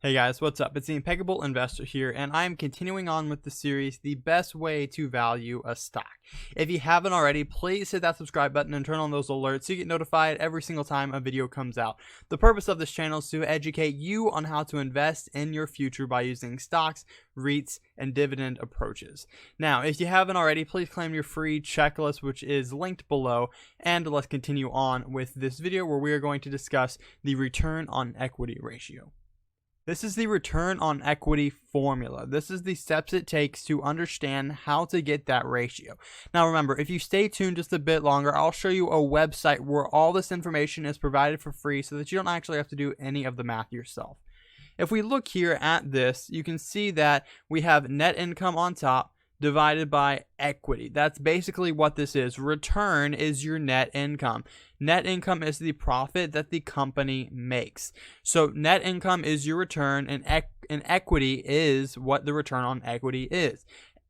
Hey guys, what's up? It's the Impeccable Investor here, and I'm continuing on with the series, The Best Way to Value a Stock. If you haven't already, please hit that subscribe button and turn on those alerts so you get notified every single time a video comes out. The purpose of this channel is to educate you on how to invest in your future by using stocks, REITs, and dividend approaches. Now, if you haven't already, please claim your free checklist, which is linked below, and let's continue on with this video where we are going to discuss the return on equity ratio. This is the return on equity formula. This is the steps it takes to understand how to get that ratio. Now remember, if you stay tuned just a bit longer, I'll show you a website where all this information is provided for free so that you don't actually have to do any of the math yourself. If we look here at this, you can see that we have net income on top divided by equity. That's basically what this is. Return is your net income. Net income is the profit that the company makes. So net income is your return, and equity is what the return on equity is.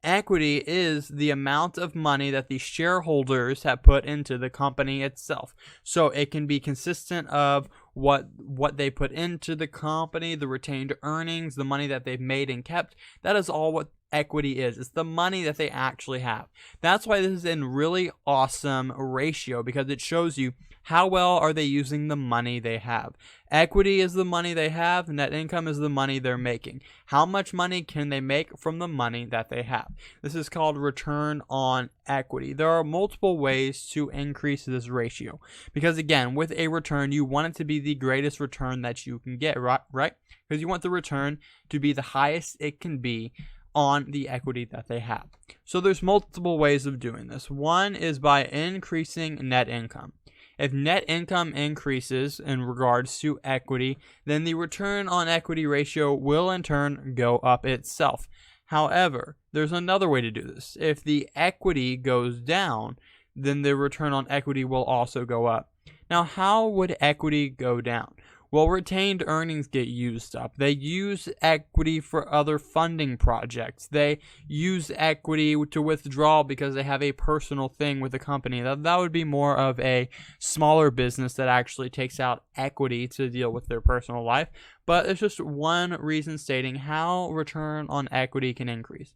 Equity is the amount of money that the shareholders have put into the company itself. So it can be consistent of what they put into the company, the retained earnings, the money that they've made and kept. That is all what equity is. It's the money that they actually have. That's why this is a really awesome ratio, because it shows you how well are they using the money they have. Equity is the money they have. Net income is the money they're making. How much money can they make from the money that they have? This is called return on equity. There are multiple ways to increase this ratio, because again, with a return, you want it to be the greatest return that you can get, right? Because you want the return to be the highest it can be on the equity that they have. So there's multiple ways of doing this. One is by increasing net income. If net income increases in regards to equity, then the return on equity ratio will in turn go up itself. However, there's another way to do this. If the equity goes down, then the return on equity will also go up. Now, how would equity go down? Well, retained earnings get used up. They use equity for other funding projects. They use equity to withdraw because they have a personal thing with the company. That would be more of a smaller business that actually takes out equity to deal with their personal life. But it's just one reason stating how return on equity can increase.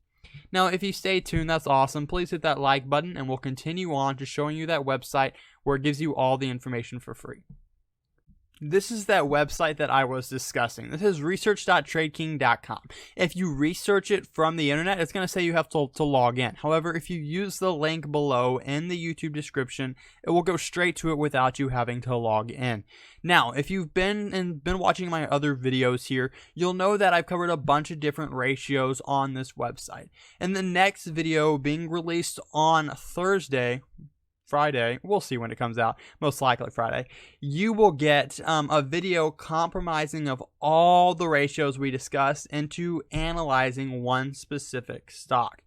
Now, if you stay tuned, that's awesome. Please hit that like button, and we'll continue on to showing you that website where it gives you all the information for free. This is that website that I was discussing. This is research.tradeking.com. If you research it from the internet, it's going to say you have to log in. However, if you use the link below in the YouTube description, it will go straight to it without you having to log in. Now, if you've been watching my other videos here, you'll know that I've covered a bunch of different ratios on this website. In the next video being released on Friday, we'll see when it comes out, most likely Friday, you will get a video compromising of all the ratios we discussed into analyzing one specific stock.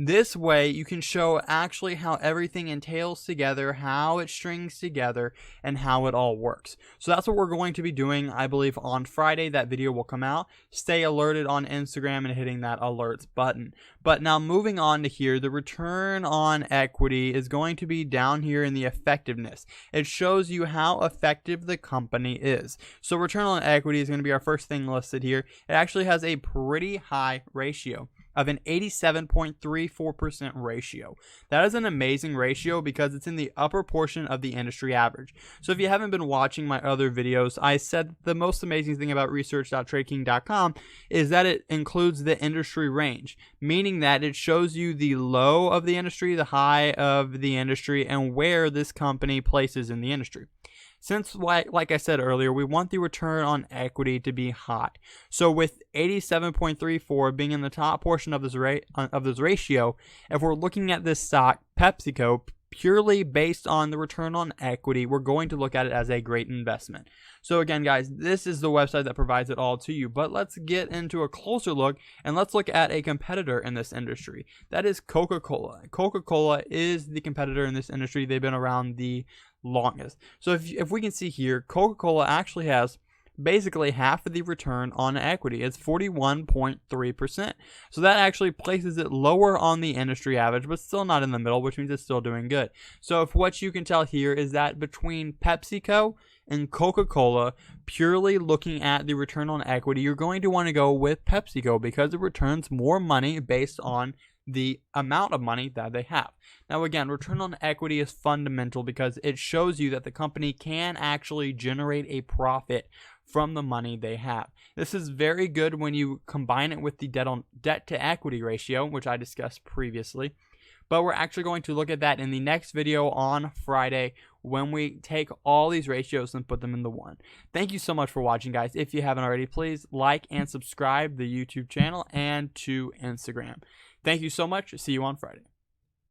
This way, you can show actually how everything entails together, how it strings together, and how it all works. So that's what we're going to be doing, I believe, on Friday. That video will come out. Stay alerted on Instagram and hitting that alerts button. But now moving on to here, the return on equity is going to be down here in the effectiveness. It shows you how effective the company is. So return on equity is going to be our first thing listed here. It actually has a pretty high ratio of an 87.34% ratio. That is an amazing ratio because it's in the upper portion of the industry average. So if you haven't been watching my other videos, I said the most amazing thing about research.tradeking.com is that it includes the industry range, meaning that it shows you the low of the industry, the high of the industry, and where this company places in the industry. Since, like I said earlier, we want the return on equity to be high. So with 87.34 being in the top portion of this ratio, if we're looking at this stock, PepsiCo, purely based on the return on equity, we're going to look at it as a great investment. So again, guys, this is the website that provides it all to you. But let's get into a closer look, and let's look at a competitor in this industry. That is Coca-Cola. Coca-Cola is the competitor in this industry. They've been around the longest. So if we can see here, Coca-Cola actually has basically half of the return on equity. It's 41.3%. So that actually places it lower on the industry average, but still not in the middle, which means it's still doing good. So if what you can tell here is that between PepsiCo and Coca-Cola, purely looking at the return on equity, you're going to want to go with PepsiCo because it returns more money based on the amount of money that they have. Now again, return on equity is fundamental because it shows you that the company can actually generate a profit from the money they have. This is very good when you combine it with the debt to equity ratio, which I discussed previously. But we're actually going to look at that in the next video on Friday when we take all these ratios and put them into one. Thank you so much for watching, guys. If you haven't already, please like and subscribe the YouTube channel and to Instagram. Thank you so much. See you on Friday.